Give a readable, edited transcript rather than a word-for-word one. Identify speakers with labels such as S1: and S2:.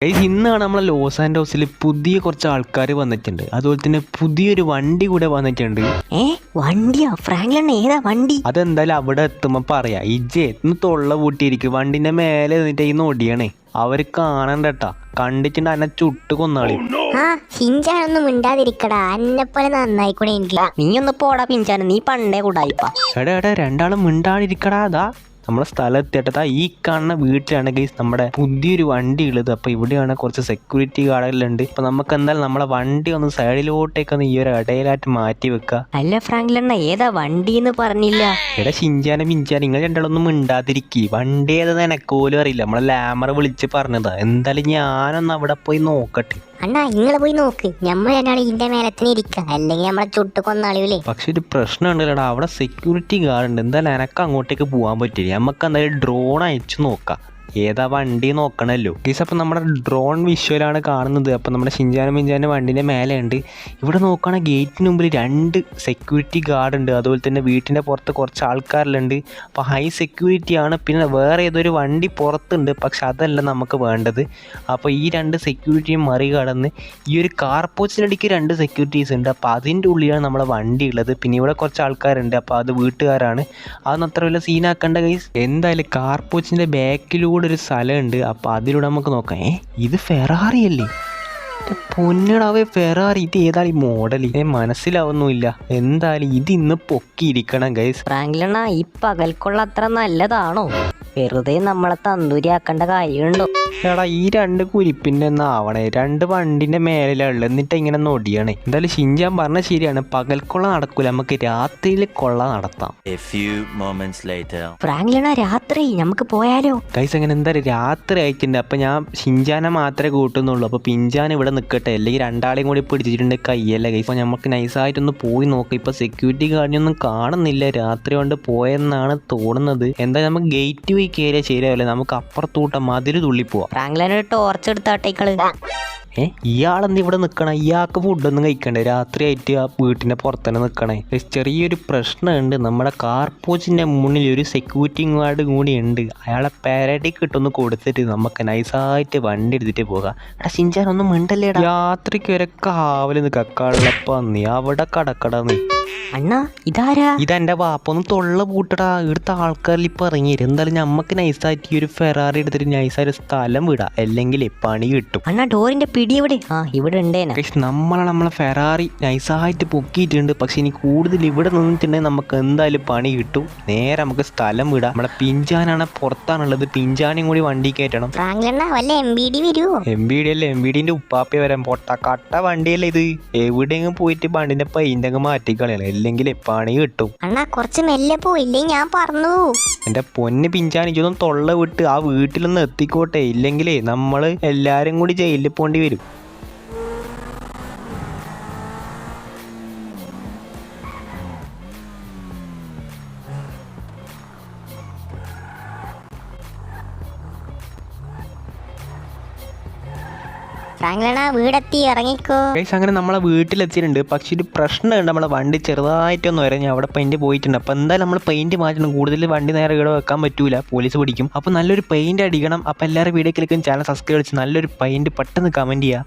S1: Guys ഇന്നാണ് നമ്മളെ loss ആൻഡോസിൽ പുതിയ കുറച്ച് ആൾക്കാർ വന്നിട്ടുണ്ട്. അതുപോലെ തന്നെ പുതിയൊരു വണ്ടി കൂടെ വന്നിട്ടുണ്ട്.
S2: വണ്ടിയാ ഫ്രാങ്ക്ലിൻ? ഏതാ വണ്ടി?
S1: അതെന്തായാലും അവിടെ എത്തുമ്പോൾ പറയാം. ഇജ്ജ് എന്ന് തൊള്ള പൂട്ടിയിരിക്കും, വണ്ടിന്റെ മേലെ നിന്നിട്ട് ഈ നൊടിയാണേ. അവർ കാണണ്ടട്ടാ, കണ്ടിട്ടുണ്ട് എന്നെ ചുട്ട് കൊന്നാളി.
S2: ഹിഞ്ചാനൊന്നും മിണ്ടാതിരിക്കടാ, എന്നെപ്പോലെ നന്നായിക്കൂടെ എനിക്ക്. നീ ഒന്ന് പോടാ പിഞ്ചാന, നീ പണ്ടേ കൂടായിപ്പാ.
S1: എടാ രണ്ടാളും മിണ്ടാതിരിക്കടാ. അതാ നമ്മളെ സ്ഥലം എത്തിയിട്ടതാ ഈ കാണുന്ന വീട്ടിലാണ് ഗൈസ് നമ്മുടെ പുതിയൊരു വണ്ടി ഉള്ളത്. അപ്പോൾ ഇവിടെയാണ് കുറച്ച് സെക്യൂരിറ്റി ഗാർഡുകളുണ്ട്. അപ്പോൾ നമുക്ക് എന്തായാലും നമ്മളെ വണ്ടി ഒന്ന് സൈഡിലോട്ടേക്കൊന്ന് ഈ ഒരു ഇടയിലായിട്ട് മാറ്റി വെക്കുക.
S2: അല്ല ഫ്രാങ്ക്ലിൻ, ഏതാ വണ്ടി എന്ന് പറഞ്ഞില്ല?
S1: എടാ ഷിഞ്ചാനും മിഞ്ചാനും നിങ്ങൾ രണ്ടാളൊന്നും മിണ്ടാതിരിക്കി. വണ്ടി ഏതാ എനക്കോലും അറിയില്ല. നമ്മളെ ലാമറ വിളിച്ച് പറഞ്ഞതാ. എന്തായാലും ഞാനൊന്ന് അവിടെ പോയി നോക്കട്ടെ.
S2: അണ്ണാ ഇങ്ങള് പോയി നോക്ക്, നമ്മൾ രണ്ടാളും ഇതിന്റെ മേലത്തിന് ഇരിക്കുക, അല്ലെങ്കിൽ നമ്മളെ ചുട്ട് കൊന്നാളില്ലേ.
S1: പക്ഷെ ഒരു പ്രശ്നം ഉണ്ടല്ലോടാ, അവിടെ സെക്യൂരിറ്റി ഗാർഡ് ഉണ്ട്. എന്തായാലും എനക്ക് അങ്ങോട്ടേക്ക് പോകാൻ പറ്റില്ല. നമുക്ക് എന്തായാലും ഡ്രോൺ അയച്ചു നോക്കാം, ഏതാ വണ്ടി നോക്കണമല്ലോ ഗൈസ്. അപ്പം നമ്മുടെ ഡ്രോൺ വിഷ്വലാണ് കാണുന്നത്. അപ്പം നമ്മുടെ ഷിഞ്ചാനും മിഞ്ചാനും വണ്ടിൻ്റെ മേലെ ഉണ്ട്. ഇവിടെ നോക്കുകയാണെങ്കിൽ ഗേറ്റിന് മുമ്പിൽ 2 സെക്യൂരിറ്റി ഗാർഡ് ഉണ്ട്. അതുപോലെ തന്നെ വീട്ടിൻ്റെ പുറത്ത് കുറച്ച് ആൾക്കാരിലുണ്ട്. അപ്പോൾ ഹൈ സെക്യൂരിറ്റി ആണ്. പിന്നെ വേറെ ഏതൊരു വണ്ടി പുറത്തുണ്ട്, പക്ഷെ അതല്ല നമുക്ക് വേണ്ടത്. അപ്പോൾ ഈ 2 സെക്യൂരിറ്റിയും മറികടന്ന് ഈ ഒരു കാർ പോച്ചിനടിക്ക് 2 സെക്യൂരിറ്റീസ് ഉണ്ട്. അപ്പോൾ അതിൻ്റെ ഉള്ളിലാണ് നമ്മളെ വണ്ടി ഉള്ളത്. പിന്നെ ഇവിടെ കുറച്ച് ആൾക്കാരുണ്ട്, അപ്പോൾ അത് വീട്ടുകാരാണ്. അതൊന്നും അത്ര വലിയ സീനാക്കേണ്ട ഗൈസ്. എന്തായാലും കാർ പോച്ചിൻ്റെ ബാക്കിലൂടെ ഒരു സ്ഥലമുണ്ട്. അപ്പോൾ അതിലൂടെ നമുക്ക് നോക്കാം. ഇത് ഫെറാറി അല്ലേ? പൊന്നിടാവേ ഫെറാറി. ഇത് ഏതാണ് ഈ മോഡൽ? മനസ്സിലാവുന്നില്ല. എന്തായാലും ഇത് ഇന്ന് പൊക്കിയിരിക്കണം ഗൈസ്.
S2: ഫ്രാങ്ക്ലിൻ, ഈ പകൽക്കൊള്ള അത്ര നല്ലതാണോ? വെറുതെ നമ്മളെ തന്തൂരിയാക്കേണ്ട കാര്യമുണ്ടോ?
S1: എടാ ഈ 2 കുരിപ്പിൻ്റെ ഒന്നും ആവണേ. 2 വണ്ടിൻ്റെ മേലെയുള്ള എന്നിട്ട് ഇങ്ങനെ നൊടിയാണേ. എന്തായാലും ഷിഞ്ചാൻ പറഞ്ഞ ശരിയാണ്, പകൽക്കൊള്ള നടക്കൂല, നമുക്ക് രാത്രിയിൽ കൊള്ള നടത്താം.
S2: ഫ്രാങ്ക്ലിൻ, രാത്രി നമുക്ക് പോയാലോ?
S1: ഗൈസ് അങ്ങനെ എന്തായാലും രാത്രി ആയിട്ടുണ്ട്. അപ്പം ഞാൻ ഷിഞ്ചാനെ മാത്രമേ കൂട്ടുന്നുള്ളൂ. അപ്പോൾ പിഞ്ചാൻ ഇവിടെ നിൽക്കട്ടെ, അല്ലെങ്കിൽ 2ആളെയും കൂടി പിടിച്ചിട്ടുണ്ട് കയ്യല്ല ഗൈസ്. അപ്പോൾ നമുക്ക് നൈസായിട്ടൊന്ന് പോയി നോക്കാം. ഇപ്പോൾ സെക്യൂരിറ്റി ഗാർഡിനൊന്നും കാണുന്നില്ല, രാത്രി കൊണ്ട് പോയെന്നാണ് തോന്നുന്നത്. എന്തായാലും നമുക്ക് ഗേറ്റ് പോയി കയറിയാൽ ശരിയാവില്ല, നമുക്ക് അപ്പുറത്തൂട്ടം മതിൽ തുള്ളിപ്പോവാം.
S2: ഫ്രാങ്ക്ലിൻ, ഒരു ടോർച്ച് എടുത്താട്ടേക്കള്.
S1: ഇയാളെന്ത് ഇവിടെ നിൽക്കണം? ഇയാൾക്ക് ഫുഡൊന്നും കഴിക്കണ്ടേ? രാത്രി ആയിട്ട് ആ വീട്ടിൻ്റെ പുറത്തന്നെ നിൽക്കണേ. ചെറിയൊരു പ്രശ്നമുണ്ട്. നമ്മുടെ കാർ പോച്ചിൻ്റെ മുന്നിൽ ഒരു സെക്യൂരിറ്റി ഗാർഡ് കൂടി ഉണ്ട്. അയാളെ പാരഡിക്ക് ഇട്ടൊന്ന് കൊടുത്തിട്ട് നമുക്ക് നൈസായിട്ട് വണ്ടി എടുത്തിട്ട് പോകാം. എടാ ഷിഞ്ചാനൊന്നും മിണ്ടല്ലേടാ. രാത്രിക്ക് വരെ കാവല് നിൽക്കുക, കള്ളപ്പന്നി അവിടെ കടക്കട നീ.
S2: അണ്ണാ ഇതാരാ?
S1: ഇതെന്റെ വാപ്പൊന്ന് തൊള്ള പൂട്ടടാ. ഇവിടുത്തെ ആൾക്കാരിൽ ഇപ്പൊ ഇറങ്ങിയത്. എന്തായാലും നമ്മക്ക് നൈസായിട്ട് ഈ ഒരു ഫെറാറി എടുത്തിട്ട് നൈസായിട്ട് സ്ഥലം വിടാം, അല്ലെങ്കിൽ പണി കിട്ടും.
S2: അണ്ണാ ഡോറിന്റെ പിടി എവിടെ? ഇവിടെ ഉണ്ടേനാ.
S1: നമ്മളെ ഫെറാറി നൈസായിട്ട് പൊക്കിയിട്ടുണ്ട്. പക്ഷെ ഇനി കൂടുതൽ ഇവിടെ നിന്നിട്ടുണ്ടെങ്കിൽ നമുക്ക് എന്തായാലും പണി കിട്ടും. നേരെ നമുക്ക് സ്ഥലം വിടാം. നമ്മളെ പിഞ്ചാനാണ് പുറത്താണുള്ളത്. പിഞ്ചാനും കൂടി വണ്ടി കയറ്റണം.
S2: വല്ല MBD വരുമോ?
S1: MBD അല്ലേ? MBDന്റെ ഉപ്പാപ്പ വരാൻ പൊട്ട കട്ട വണ്ടിയല്ലേ ഇത്. എവിടെയെങ്കിലും പോയിട്ട് വണ്ടിന്റെ പെയിന്റ് അങ്ങ് മാറ്റിക്കളയല്ലേ, അല്ലെങ്കിൽ പണി കിട്ടും.
S2: അണ്ണാ കുറച്ച് മെല്ലെ പോയില്ലേ, ഞാൻ പറഞ്ഞു.
S1: എന്റെ പൊന്ന് പിഞ്ചാനിക്കൊന്നും തൊള്ള വിട്ട് ആ വീട്ടിലൊന്ന് എത്തിക്കോട്ടെ, ഇല്ലെങ്കിലേ നമ്മള് എല്ലാരും കൂടി ജയിലിൽ പോണ്ടി വരും.
S2: ഫ്രാങ്ക്ലിൻ, വീടെത്തി, ഇറങ്ങിക്കോ.
S1: അങ്ങനെ നമ്മളെ വീട്ടിലെത്തിയിട്ടുണ്ട്. പക്ഷെ ഒരു പ്രശ്നമുണ്ട്, നമ്മളെ വണ്ടി ചെറുതായിട്ടൊന്നും വരാൻ അവിടെ പെയിന്റ് പോയിട്ടുണ്ട്. അപ്പോൾ എന്തായാലും നമ്മൾ പെയിന്റ് മാറ്റണം. കൂടുതൽ വണ്ടി നേരെ ഇവിടെ വെക്കാൻ പറ്റൂല, പോലീസ് പിടിക്കും. അപ്പോൾ നല്ലൊരു പെയിന്റ് അടിക്കണം. അപ്പോൾ എല്ലാവരും വീഡിയോ ക്ലിക്കും, ചാനൽ സബ്സ്ക്രൈബ് ചെയ്ത് നല്ലൊരു പെയിന്റ് പെട്ടെന്ന് കമന്റ് ചെയ്യുക.